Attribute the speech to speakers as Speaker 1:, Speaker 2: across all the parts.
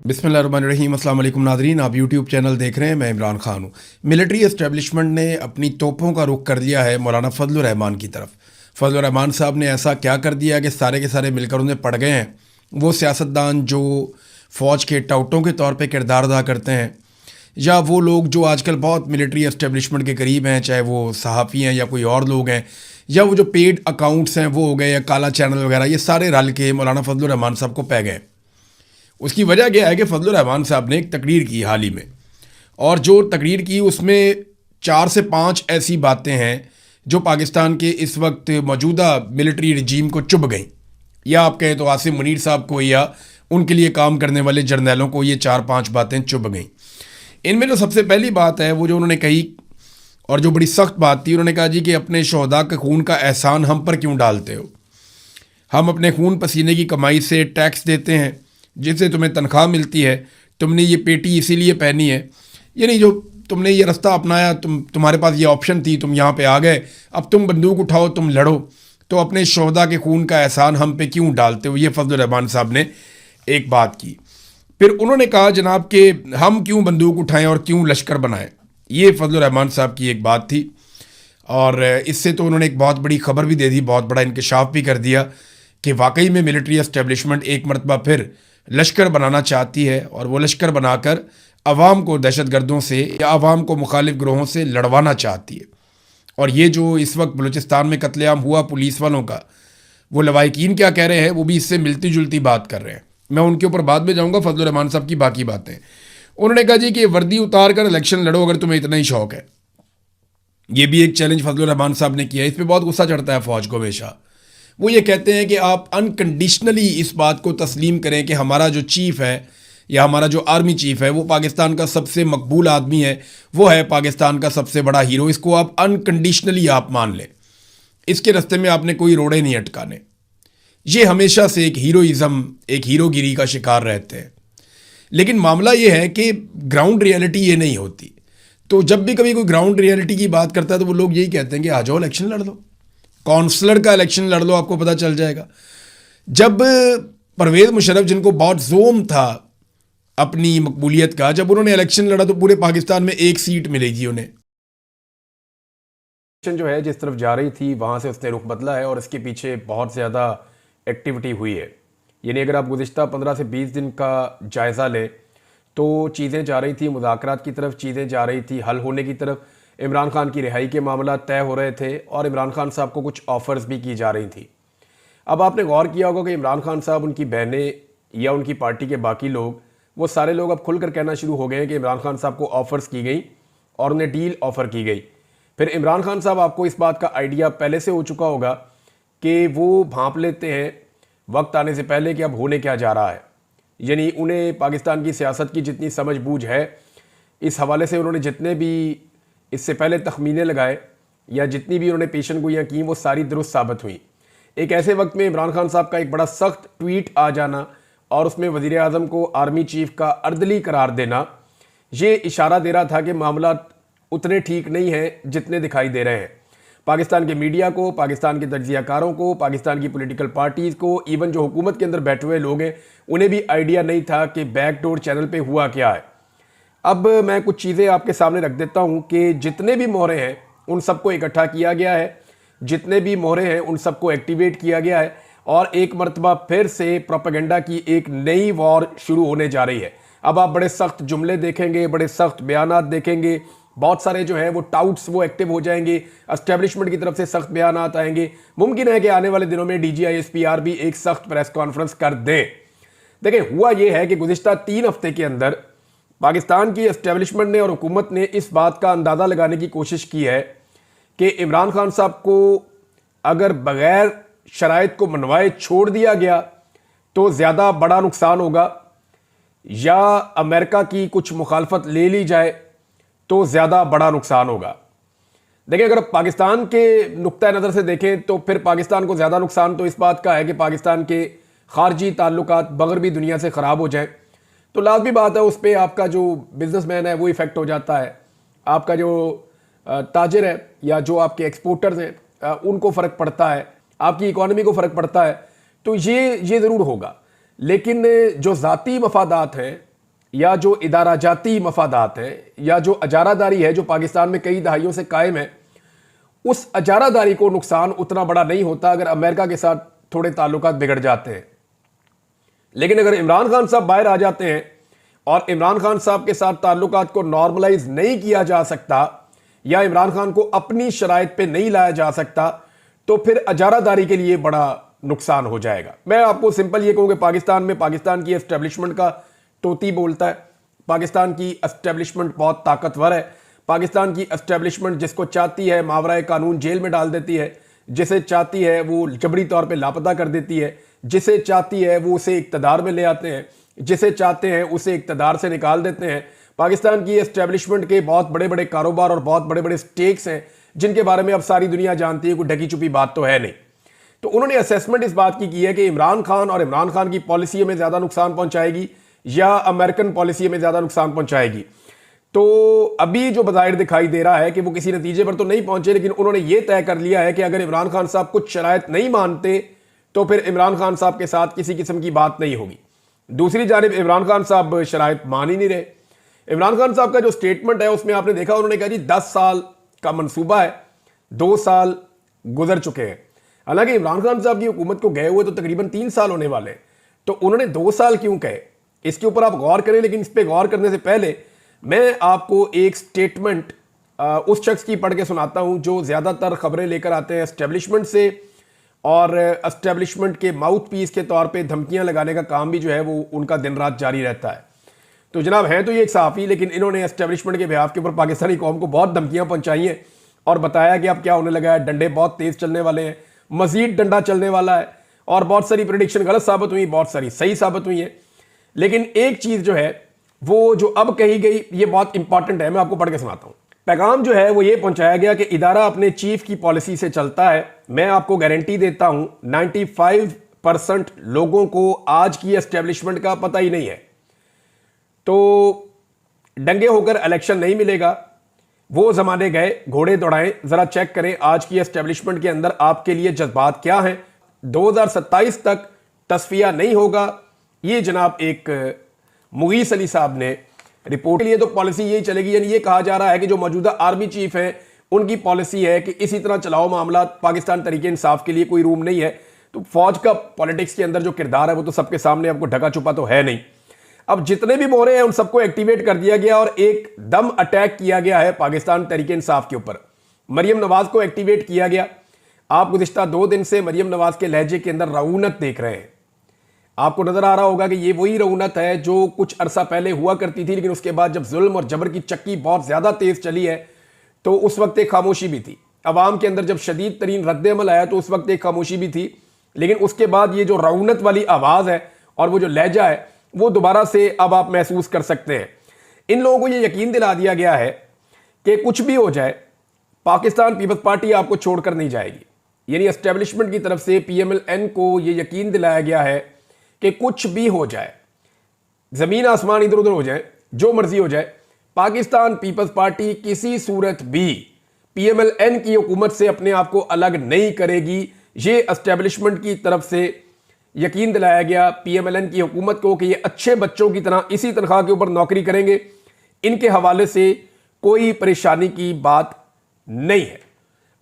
Speaker 1: बिस्मिल्लाहिर्रहमानिर्रहीम। अस्सलाम वालेकुम नाज़रीन, आप यूट्यूब चैनल देख रहे हैं। मैं इमरान खान हूँ। मिलिट्री एस्टेब्लिशमेंट ने अपनी तोपों का रुख कर दिया है मौलाना फजलुर रहमान की तरफ। फजलुर रहमान साहब ने ऐसा क्या कर दिया कि सारे के सारे मिलकर उन्हें पड़ गए हैं। वो सियासतदान जो फ़ौज के टाउटों के तौर पर किरदार अदा करते हैं, या वो लोग जो आजकल बहुत मिलिट्री एस्टेब्लिशमेंट के करीब हैं, चाहे वो सहाफ़ी हैं या कोई और लोग हैं, या वो जो पेड अकाउंट्स हैं वो हो गए, या काला चैनल वगैरह, ये सारे रल के मौलाना फजलुर रहमान साहब को पै गए। उसकी वजह क्या है कि फजलुर रहमान साहब ने एक तकरीर की हाल ही में, और जो तकरीर की उसमें 4 से 5 ऐसी बातें हैं जो पाकिस्तान के इस वक्त मौजूदा मिलिट्री रजीम को चुभ गई, या आप कहें तो आसिम मुनीर साहब को या उनके लिए काम करने वाले जर्नैलों को ये 4-5 बातें चुभ गई। इनमें जो सबसे पहली बात है वो जो उन्होंने कही, और जो बड़ी सख्त बात थी, उन्होंने कहा जी कि अपने शोहदा के खून का एहसान हम पर क्यों डालते हो। हम अपने खून पसीने की कमाई से टैक्स देते हैं, जिससे तुम्हें तनख्वाह मिलती है। तुमने ये पेटी इसीलिए पहनी है, यानी जो तुमने ये रास्ता अपनाया, तुम्हारे पास ये ऑप्शन थी, तुम यहाँ पे आ गए, अब तुम बंदूक उठाओ, तुम लड़ो, तो अपने शोहदा के खून का एहसान हम पे क्यों डालते हो। ये फजलुर रहमान साहब ने एक बात की। फिर उन्होंने कहा जनाब कि हम क्यों बंदूक उठाएं और क्यों लश्कर बनाएं। ये फजलुर रहमान साहब की एक बात थी, और इससे तो उन्होंने एक बहुत बड़ी खबर भी दे दी, बहुत बड़ा इंकशाफ भी कर दिया कि वाकई में मिलिट्री एस्टेब्लिशमेंट एक मरतबा फिर लश्कर बनाना चाहती है, और वो लश्कर बनाकर अवाम को दहशतगर्दों से या अवाम को मुखालिफ ग्रोहों से लड़वाना चाहती है। और ये जो इस वक्त बलूचिस्तान में कत्लेआम हुआ पुलिस वालों का, वो लवाकिन क्या कह रहे हैं, वो भी इससे मिलती जुलती बात कर रहे हैं। मैं उनके ऊपर बाद में जाऊँगा, फजलुर रहमान साहब की बाकी बातें। उन्होंने कहा जी कि वर्दी उतार कर इलेक्शन लड़ो अगर तुम्हें इतना ही शौक है। ये भी एक चैलेंज फजलुर रहमान साहब ने किया। इस पर बहुत गुस्सा चढ़ता है फ़ौज को हमेशा। वो ये कहते हैं कि आप अनकंडीशनली इस बात को तस्लीम करें कि हमारा जो चीफ़ है या हमारा जो आर्मी चीफ़ है वो पाकिस्तान का सबसे मकबूल आदमी है, वो है पाकिस्तान का सबसे बड़ा हीरो। इसको आप अनकंडीशनली आप मान लें, इसके रास्ते में आपने कोई रोड़े नहीं अटकाने। ये हमेशा से एक हीरोइज़म, एक हीरोगिरी का शिकार रहते हैं। लेकिन मामला ये है कि ग्राउंड रियलिटी ये नहीं होती। तो जब भी कभी कोई ग्राउंड रियलिटी की बात करता है तो वो लोग यही कहते हैं कि आ जाओ इलेक्शन लड़ लो, काउंसलर का इलेक्शन लड़ लो, आपको पता चल जाएगा। जब परवेज़ मुशर्रफ, जिनको बहुत जोम था अपनी मकबूलियत का, जब उन्होंने इलेक्शन लड़ा तो पूरे पाकिस्तान में एक सीट मिलेगी उन्हें। जो है जिस तरफ जा रही थी वहाँ से उसने रुख बदला है, और इसके पीछे बहुत ज़्यादा एक्टिविटी हुई है। यानी अगर आप गुज़िश्ता 15 से 20 दिन का जायज़ा लें तो चीज़ें जा रही थी मुज़ाकरात की तरफ, चीज़ें जा रही थी हल होने की तरफ। इमरान खान की रिहाई के मामला तय हो रहे थे, और इमरान खान साहब को कुछ ऑफ़र्स भी की जा रही थी। अब आपने गौर किया होगा कि इमरान खान साहब, उनकी बहनें या उनकी पार्टी के बाकी लोग, वो सारे लोग अब खुलकर कहना शुरू हो गए हैं कि इमरान खान साहब को ऑफ़र्स की गई और उन्हें डील ऑफ़र की गई। फिर इमरान खान साहब, आपको इस बात का आइडिया पहले से हो चुका होगा कि वो भांप लेते हैं वक्त आने से पहले कि अब होने क्या जा रहा है। यानी उन्हें पाकिस्तान की सियासत की जितनी समझ बूझ है, इस हवाले से उन्होंने जितने भी इससे पहले तखमीने लगाए या जितनी भी उन्होंने पेशन गोइयाँ की, वो सारी दुरुस्त साबित हुई। एक ऐसे वक्त में इमरान खान साहब का एक बड़ा सख्त ट्वीट आ जाना और उसमें वज़ीर आज़म को आर्मी चीफ का अर्दली करार देना, ये इशारा दे रहा था कि मामला उतने ठीक नहीं हैं जितने दिखाई दे रहे हैं। पाकिस्तान के मीडिया को, पाकिस्तान के तज्ज़ियाकारों को, पाकिस्तान की पॉलिटिकल पार्टीज़ को, इवन जो हुकूमत के अंदर बैठे हुए लोग हैं, उन्हें भी आइडिया नहीं था कि बैकडोर चैनल पे हुआ क्या है। अब मैं कुछ चीज़ें आपके सामने रख देता हूं कि जितने भी मोहरे हैं उन सबको इकट्ठा किया गया है, जितने भी मोहरे हैं उन सबको एक्टिवेट किया गया है, और एक मरतबा फिर से प्रोपेगेंडा की एक नई वॉर शुरू होने जा रही है। अब आप बड़े सख्त जुमले देखेंगे, बड़े सख्त बयानात देखेंगे, बहुत सारे जो है वो टाउट्स वो एक्टिव हो जाएंगे, एस्टेब्लिशमेंट की तरफ से सख्त बयानात आएंगे। मुमकिन है कि आने वाले दिनों में DGISPR भी एक सख्त प्रेस कॉन्फ्रेंस कर दें। देखिए, हुआ ये है कि गुज़िश्ता 3 हफ्ते के अंदर पाकिस्तान की एस्टेब्लिशमेंट ने और हुकूमत ने इस बात का अंदाज़ा लगाने की कोशिश की है कि इमरान खान साहब को अगर बगैर शराइत को मनवाए छोड़ दिया गया तो ज़्यादा बड़ा नुकसान होगा, या अमेरिका की कुछ मुखालफत ले ली जाए तो ज़्यादा बड़ा नुकसान होगा। देखिए, अगर पाकिस्तान के नुक्ता नज़र से देखें तो फिर पाकिस्तान को ज़्यादा नुकसान तो इस बात का है कि पाकिस्तान के खारजी ताल्लुकात मगरबी दुनिया से ख़राब हो जाए, तो लाजमी बात है उस पर आपका जो बिजनेसमैन है वो इफ़ेक्ट हो जाता है, आपका जो ताजिर है या जो आपके एक्सपोर्टर्स हैं उनको फ़र्क पड़ता है, आपकी इकॉनमी को फ़र्क पड़ता है। तो ये ज़रूर होगा। लेकिन जो ज़ाती मफादात हैं
Speaker 2: या जो इदारा जाती मफादात हैं या जो अजारादारी है जो पाकिस्तान में कई दहाइयों से कायम है, उस अजारादारी को नुकसान उतना बड़ा नहीं होता अगर अमेरिका के साथ थोड़े ताल्लुकात बिगड़ जाते हैं। लेकिन अगर इमरान खान साहब बाहर आ जाते हैं और इमरान खान साहब के साथ ताल्लुकात को नॉर्मलाइज नहीं किया जा सकता या इमरान खान को अपनी शराइत पे नहीं लाया जा सकता, तो फिर अजारादारी के लिए बड़ा नुकसान हो जाएगा। मैं आपको सिंपल ये कहूँगा, पाकिस्तान में पाकिस्तान की एस्टेब्लिशमेंट का तोती बोलता है। पाकिस्तान की एस्टेब्लिशमेंट बहुत ताकतवर है। पाकिस्तान की एस्टेब्लिशमेंट जिसको चाहती है मावराए कानून जेल में डाल देती है, जिसे चाहती है वो जबरी तौर पे लापता कर देती है, जिसे चाहती है वो उसे इक्तदार में ले आते हैं, जिसे चाहते हैं उसे इक्तदार से निकाल देते हैं। पाकिस्तान की एस्टेब्लिशमेंट के बहुत बड़े बड़े कारोबार और बहुत बड़े बड़े स्टेक्स हैं जिनके बारे में अब सारी दुनिया जानती है, कोई ढकी छुपी बात तो है नहीं। तो उन्होंने असेसमेंट इस बात की है कि इमरान खान और इमरान खान की पॉलिसी में ज्यादा नुकसान पहुंचाएगी या अमेरिकन पॉलिसी में ज्यादा नुकसान पहुंचाएगी। तो अभी जो बज़ाहिर दिखाई दे रहा है कि वो किसी नतीजे पर तो नहीं पहुंचे, लेकिन उन्होंने ये तय कर लिया है कि अगर इमरान खान साहब कुछ शराइत नहीं मानते तो फिर इमरान खान साहब के साथ किसी किस्म की बात नहीं होगी। दूसरी जानिब इमरान खान साहब शराइत मान ही नहीं रहे। इमरान खान साहब का जो स्टेटमेंट है उसमें आपने देखा, उन्होंने कहा जी 10 साल का मंसूबा है, 2 साल गुजर चुके हैं। हालांकि इमरान खान साहब की हुकूमत को गए हुए तो तकरीबन 3 साल होने वाले हैं, तो उन्होंने 2 साल क्यों कहे, इसके ऊपर आप गौर करें। लेकिन इस पर गौर करने से पहले मैं आपको एक स्टेटमेंट उस शख्स की पढ़ के सुनाता हूं जो ज्यादातर खबरें लेकर आते हैं एस्टेब्लिशमेंट से, और एस्टेब्लिशमेंट के माउथ पीस के तौर पे धमकियां लगाने का काम भी जो है वो उनका दिन रात जारी रहता है। तो जनाब हैं तो ये एक सहाफ़ी, लेकिन इन्होंने एस्टेब्लिशमेंट के बिहाफ के ऊपर पाकिस्तानी कौम को बहुत धमकियां पहुंचाई हैं और बताया कि अब क्या होने लगा है, डंडे बहुत तेज चलने वाले हैं, मजीद डंडा चलने वाला है। और बहुत सारी प्रेडिक्शन गलत साबित हुई, बहुत सारी सही साबित हुई है। लेकिन एक चीज जो है वो जो अब कही गई ये बहुत इंपॉर्टेंट है, मैं आपको पढ़ के सुनाता हूं। पैगाम जो है वो ये पहुंचाया गया कि इदारा अपने चीफ की पॉलिसी से चलता है। मैं आपको गारंटी देता हूं 95% लोगों को आज की एस्टेब्लिशमेंट का पता ही नहीं है। तो डंगे होकर इलेक्शन नहीं मिलेगा, वो जमाने गए, घोड़े दौड़ाएं। जरा चेक करें आज की एस्टेब्लिशमेंट के अंदर आपके लिए जज्बात क्या हैं। 2027 तक तस्फिया नहीं होगा, ये जनाब एक मुगीस अली साहब ने रिपोर्ट के लिए तो पॉलिसी यही चलेगी। यानी ये कहा जा रहा है कि जो मौजूदा आर्मी चीफ हैं उनकी पॉलिसी है कि इसी तरह चलाओ मामला, पाकिस्तान तरीके इंसाफ के लिए कोई रूम नहीं है। तो फौज का पॉलिटिक्स के अंदर जो किरदार है वो तो सबके सामने, आपको ढका छुपा तो है नहीं। अब जितने भी मोहरे हैं उन सबको एक्टिवेट कर दिया गया और एक दम अटैक किया गया है पाकिस्तान तरीके इंसाफ के ऊपर। मरियम नवाज को एक्टिवेट किया गया। आप गुज़िश्ता 2 दिन से मरियम नवाज के लहजे के अंदर रऊनत देख रहे हैं। आपको नजर आ रहा होगा कि ये वही रऊनत है जो कुछ अरसा पहले हुआ करती थी, लेकिन उसके बाद जब जुल्म और जबर की चक्की बहुत ज्यादा तेज चली है तो उस वक्त एक खामोशी भी थी। अवाम के अंदर जब शदीद तरीन रद्द-ए-अमल आया तो उस वक्त एक खामोशी भी थी, लेकिन उसके बाद ये जो रऊनत वाली आवाज है और वो जो लहजा है वो दोबारा से अब आप महसूस कर सकते हैं। इन लोगों को ये यकीन दिला दिया गया है कि कुछ भी हो जाए पाकिस्तान पीपल्स पार्टी आपको छोड़कर नहीं जाएगी। यानी एस्टेब्लिशमेंट की तरफ से PMLN को ये यकीन दिलाया गया है कि कुछ भी हो जाए, जमीन आसमान इधर उधर हो जाए, जो मर्जी हो जाए, पाकिस्तान पीपल्स पार्टी किसी सूरत भी PMLN की हुकूमत से अपने आप को अलग नहीं करेगी। ये एस्टेब्लिशमेंट की तरफ से यकीन दिलाया गया PMLN की हुकूमत को कि ये अच्छे बच्चों की तरह इसी तनख्वाह के ऊपर नौकरी करेंगे। इनके हवाले से कोई परेशानी की बात नहीं है।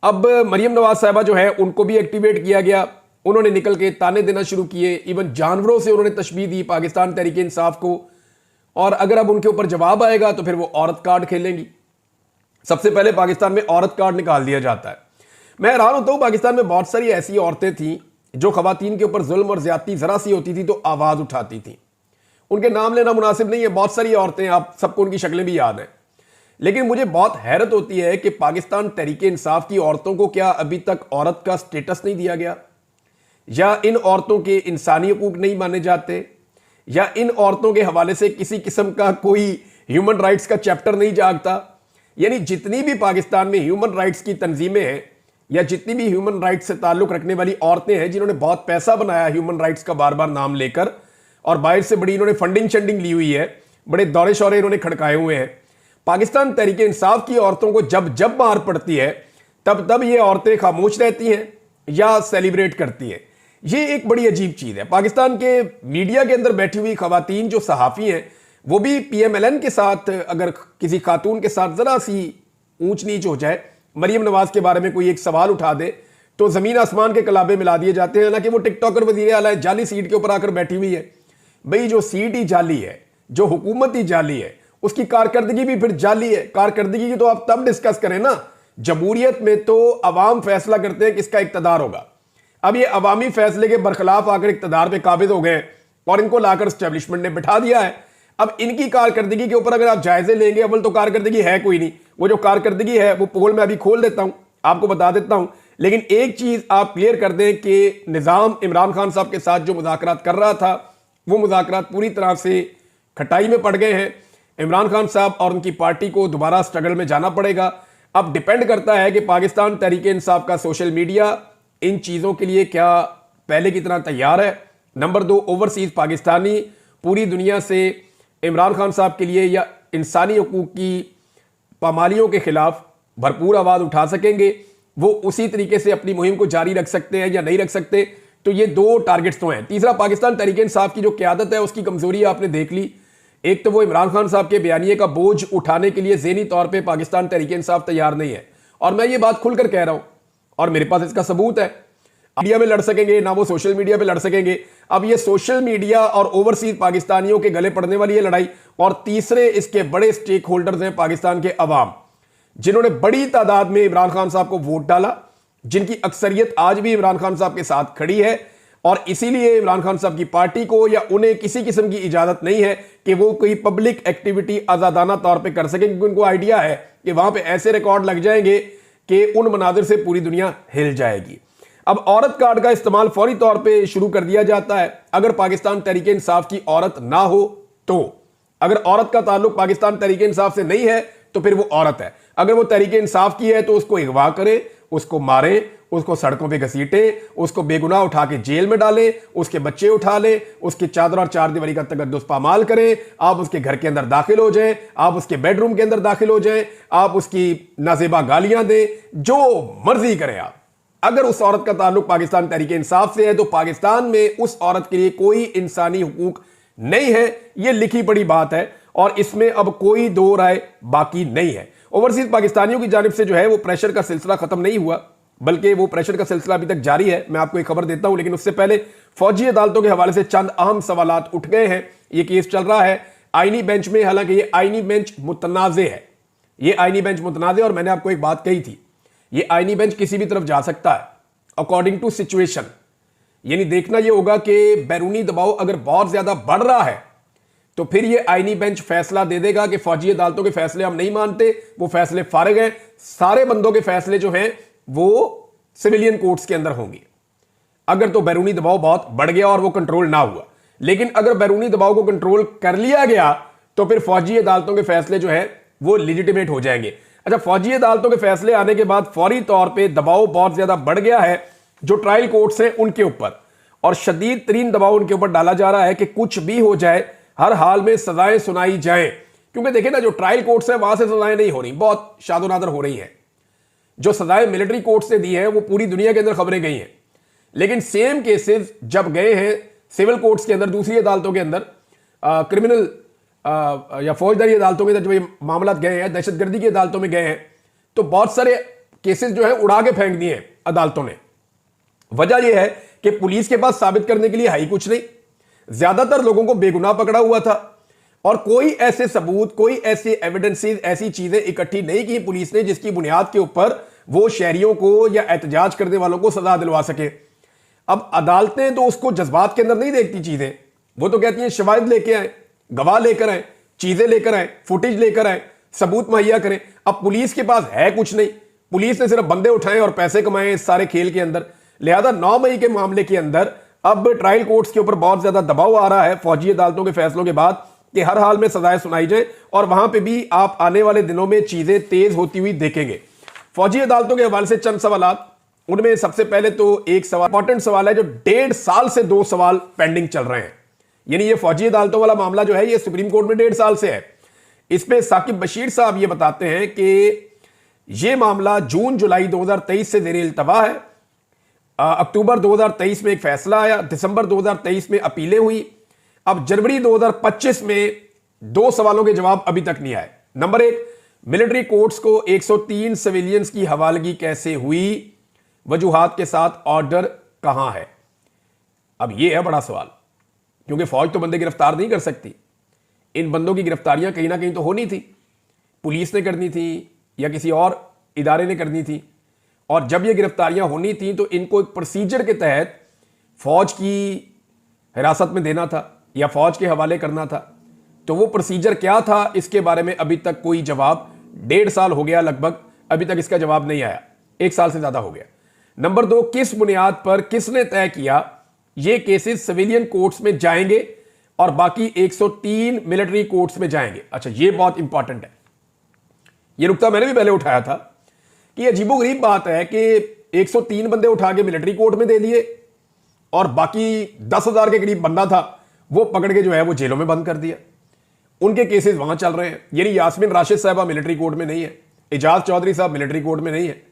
Speaker 2: अब मरियम नवाज साहबा जो है उनको भी एक्टिवेट किया गया। उन्होंने निकल के ताने देना शुरू किए, इवन जानवरों से उन्होंने तशबीह दी पाकिस्तान तहरीक इंसाफ को। और अगर अब उनके ऊपर जवाब आएगा तो फिर वो औरत कार्ड खेलेंगी। सबसे पहले पाकिस्तान में औरत कार्ड निकाल दिया जाता है। मैं हैरान होता हूं, पाकिस्तान में बहुत सारी ऐसी औरतें थीं जो खवातीन के ऊपर जुल्म और ज्यादती जरा सी होती थी तो आवाज उठाती थी। उनके नाम लेना मुनासिब नहीं है, बहुत सारी औरतें, आप सबको उनकी शक्लें भी याद हैं। लेकिन मुझे बहुत हैरत होती है कि पाकिस्तान तहरीक इंसाफ की औरतों को क्या अभी तक औरत का स्टेटस नहीं दिया गया, या इन औरतों के इंसानी हकूक नहीं माने जाते, या इन औरतों के हवाले से किसी किस्म का कोई ह्यूमन राइट्स का चैप्टर नहीं जागता। यानी जितनी भी पाकिस्तान में ह्यूमन राइट्स की तंजीमें हैं या जितनी भी ह्यूमन राइट्स से ताल्लुक रखने वाली औरतें हैं जिन्होंने बहुत पैसा बनाया ह्यूमन राइट्स का बार बार नाम लेकर, और बाहर से बड़ी इन्होंने फंडिंग शंडिंग ली हुई है, बड़े दौरे शौरे इन्होंने खड़काए हुए हैं, पाकिस्तान तहरीक इंसाफ की औरतों को जब जब मार पड़ती है तब तब ये औरतें खामोश रहती हैं या सेलिब्रेट करती हैं। ये एक बड़ी अजीब चीज है। पाकिस्तान के मीडिया के अंदर बैठी हुई खवातीन जो सहाफ़ी हैं वो भी पीएमएलएन के साथ अगर किसी खातून के साथ जरा सी ऊंच नीच हो जाए, मरियम नवाज के बारे में कोई एक सवाल उठा दे, तो जमीन आसमान के कलाबे मिला दिए जाते हैं। हालांकि वो टिकटॉकर वजीर आला है, जाली सीट के ऊपर आकर बैठी हुई है। भाई जो सीट ही जाली है, जो हुकूमत ही जाली है, उसकी कारकर्दगी भी फिर जाली है। कारकर्दगी की तो आप तब डिस्कस करें ना, जमहूरियत में तो अवाम फैसला करते हैं किसका इक्तदार होगा। अब ये अवामी फैसले के बरखिलाफ आकर इक्तदार पे काबिज हो गए और इनको लाकर एस्टेब्लिशमेंट ने बिठा दिया है। अब इनकी कारकर्दगी के ऊपर अगर आप जायजे लेंगे, अव्वल तो कारकर्दगी है कोई नहीं। वो जो कारकर्दगी है वो पोल में अभी खोल देता हूं, आपको बता देता हूं। लेकिन एक चीज आप क्लियर कर दें कि निजाम इमरान खान साहब के साथ जो मुज़ाकरात कर रहा था, वो मुज़ाकरात पूरी तरह से खटाई में पड़ गए हैं। इमरान खान साहब और उनकी पार्टी को दोबारा स्ट्रगल में जाना पड़ेगा। अब डिपेंड करता है कि पाकिस्तान तहरीक इंसाफ का सोशल मीडिया इन चीज़ों के लिए क्या पहले की तरह तैयार है। नंबर 2, ओवरसीज पाकिस्तानी पूरी दुनिया से इमरान खान साहब के लिए या इंसानी हकूक़ की पामालियों के खिलाफ भरपूर आवाज़ उठा सकेंगे, वो उसी तरीके से अपनी मुहिम को जारी रख सकते हैं या नहीं रख सकते। तो ये 2 टारगेट्स तो हैं। तीसरा, पाकिस्तान तहरीक इंसाफ की जो क़यादत है उसकी कमज़ोरी आपने देख ली। एक तो वो इमरान खान साहब के बयानिए का बोझ उठाने के लिए ज़हनी तौर पे पाकिस्तान तहरीक इंसाफ तैयार नहीं है, और मैं ये बात खुलकर कह रहा हूं और मेरे पास इसका सबूत है। मीडिया में लड़ सकेंगे ना, वो सोशल मीडिया पे लड़ सकेंगे। अब ये सोशल मीडिया और ओवरसीज पाकिस्तानियों के गले पड़ने वाली है लड़ाई। और तीसरे इसके बड़े स्टेक होल्डर्स हैं पाकिस्तान के अवाम, जिन्होंने बड़ी तादाद में इमरान खान साहब को वोट डाला, जिनकी अक्सरियत आज भी इमरान खान साहब के साथ खड़ी है। और इसीलिए इमरान खान साहब की पार्टी को या उन्हें किसी किस्म की इजाजत नहीं है कि वो कोई पब्लिक एक्टिविटी आजादाना तौर पे कर सके, क्योंकि उनको आइडिया है कि वहां पे ऐसे रिकॉर्ड लग जाएंगे कि उन मनाजिर से पूरी दुनिया हिल जाएगी। अब औरत कार्ड का इस्तेमाल फौरी तौर पे शुरू कर दिया जाता है। अगर पाकिस्तान तहरीक इंसाफ की औरत ना हो तो, अगर औरत का ताल्लुक पाकिस्तान तहरीक इंसाफ से नहीं है तो फिर वो औरत है। अगर वो तहरीक इंसाफ की है तो उसको अगवा करें, उसको मारें, उसको सड़कों पे घसीटें, उसको बेगुनाह उठा के जेल में डालें, उसके बच्चे उठा लें, उसकी चादर और चारदीवारी का तकद्दुस पामाल करें, आप उसके घर के अंदर दाखिल हो जाएं, आप उसके बेडरूम के अंदर दाखिल हो जाएं, आप उसकी नाजेबा गालियां दें, जो मर्जी करें आप। अगर उस औरत का ताल्लुक पाकिस्तान तहरीक इंसाफ से है तो पाकिस्तान में उस औरत के लिए कोई इंसानी हुकूक नहीं है। यह लिखी पड़ी बात है और इसमें अब कोई दो राय बाकी नहीं है। ओवरसीज पाकिस्तानियों की जानिब से जो है वो प्रेशर का सिलसिला खत्म नहीं हुआ, बल्कि वो प्रेशर का सिलसिला अभी तक जारी है। मैं आपको एक खबर देता हूं, लेकिन उससे पहले फौजी अदालतों के हवाले से चंद अहम सवालात उठ गए हैं। ये केस चल रहा है आईनी बेंच में, हालांकि ये आईनी बेंच मुतनाज़े है। ये आईनी बेंच मुतनाज़े, और मैंने आपको एक बात कही थी, ये आईनी बेंच किसी भी तरफ जा सकता है अकॉर्डिंग टू सिचुएशन। यानी देखना यह होगा कि बैरूनी दबाव अगर बहुत ज्यादा बढ़ रहा है तो फिर ये आईनी बेंच फैसला दे देगा कि फौजी अदालतों के फैसले हम नहीं मानते, वो फैसले फारिग हैं। सारे बंदों के फैसले जो हैं वो सिविलियन कोर्ट्स के अंदर होंगे, अगर तो बैरूनी दबाव बहुत बढ़ गया और वो कंट्रोल ना हुआ। लेकिन अगर बैरूनी दबाव को कंट्रोल कर लिया गया तो फिर फौजी अदालतों के फैसले जो है वो लिजिटिमेट हो जाएंगे। अच्छा, फौजी अदालतों के फैसले आने के बाद फौरी तौर पे दबाव बहुत ज्यादा बढ़ गया है जो ट्रायल कोर्ट्स हैं उनके ऊपर, और शदीद तरीन दबाव उनके ऊपर डाला जा रहा है कि कुछ भी हो जाए हर हाल में सजाएं सुनाई जाएं। क्योंकि देखिए ना, जो ट्रायल कोर्ट्स हैं वहां से सजाएं नहीं हो रही, बहुत शादो नादर हो रही हैं। जो सजाएं मिलिट्री कोर्ट से दी हैं वो पूरी दुनिया के अंदर खबरें गई हैं, लेकिन सेम केसेस जब गए हैं सिविल कोर्ट्स के अंदर, दूसरी अदालतों के अंदर, क्रिमिनल या फौजदारी अदालतों के अंदर जो ये मामला गए हैं, दहशतगर्दी की अदालतों में गए हैं, तो बहुत सारे केसेस जो है उड़ा के फेंक दिए हैं अदालतों ने। वजह यह है कि पुलिस के पास साबित करने के लिए है ही कुछ नहीं। ज्यादातर लोगों को बेगुनाह पकड़ा हुआ था और कोई ऐसे सबूत, कोई ऐसे एविडेंसेस, ऐसी चीजें इकट्ठी नहीं की पुलिस ने जिसकी बुनियाद के ऊपर वो शहरियों को या एहतजाज करने वालों को सजा दिलवा सके। अब अदालतें तो उसको जज्बात के अंदर नहीं देखती चीजें, वो तो कहती हैं शवाहिद लेके आए, गवाह लेकर आए, चीजें लेकर आए, फुटेज लेकर आए, सबूत मुहैया करें। अब पुलिस के पास है कुछ नहीं, पुलिस ने सिर्फ बंदे उठाए और पैसे कमाए इस सारे खेल के अंदर। लिहाजा 9 मई के मामले के अंदर अब ट्रायल कोर्ट्स के ऊपर बहुत ज्यादा दबाव आ रहा है फौजी अदालतों के फैसलों के बाद कि हर हाल में सजाएं सुनाई जाए, और वहां पे भी आप आने वाले दिनों में चीजें तेज होती हुई देखेंगे। फौजी अदालतों के हवाले से चंद सवालात, उनमें सबसे पहले तो एक सवाल, इंपॉर्टेंट सवाल है, जो 1.5 साल से 2 सवाल पेंडिंग चल रहे हैं। यानी ये फौजी अदालतों वाला मामला जो है ये सुप्रीम कोर्ट में 1.5 साल से है। इस पे साकिब बशीर साहब ये बताते हैं कि ये मामला जून जुलाई 2023 से ज़ेर इल्तवा है। अक्टूबर 2023 में एक फैसला आया, दिसंबर 2023 में अपीलें हुई, अब जनवरी 2025 में दो सवालों के जवाब अभी तक नहीं आए। नंबर एक, मिलिट्री कोर्ट्स को 103 सिविलियंस की हवालगी कैसे हुई, वजूहात के साथ ऑर्डर कहां है। अब यह है बड़ा सवाल, क्योंकि फौज तो बंदे गिरफ्तार नहीं कर सकती। इन बंदों की गिरफ्तारियां कहीं ना कहीं तो होनी थी, पुलिस ने करनी थी या किसी और इदारे ने करनी थी। और जब ये गिरफ्तारियां होनी थी तो इनको एक प्रोसीजर के तहत फौज की हिरासत में देना था या फौज के हवाले करना था। तो वो प्रोसीजर क्या था, इसके बारे में अभी तक कोई जवाब, 1.5 साल हो गया लगभग, अभी तक इसका जवाब नहीं आया। 1 साल से ज्यादा हो गया। नंबर 2, किस बुनियाद पर, किसने तय किया ये केसेस सिविलियन कोर्ट्स में जाएंगे और बाकी 103 मिलिट्री कोर्ट्स में जाएंगे। अच्छा, ये बहुत इंपॉर्टेंट है। ये नुकता मैंने भी पहले उठाया था कि अजीबोगरीब बात है कि 103 बंदे उठा के मिलिट्री कोर्ट में दे दिए और बाकी 10,000 के करीब बंदा था वो पकड़ के जो है वो जेलों में बंद कर दिया। उनके केसेस वहां चल रहे हैं। यानी यास्मीन राशिद साहबा मिलिट्री कोर्ट में नहीं है, एजाज चौधरी साहब मिलिट्री कोर्ट में नहीं है,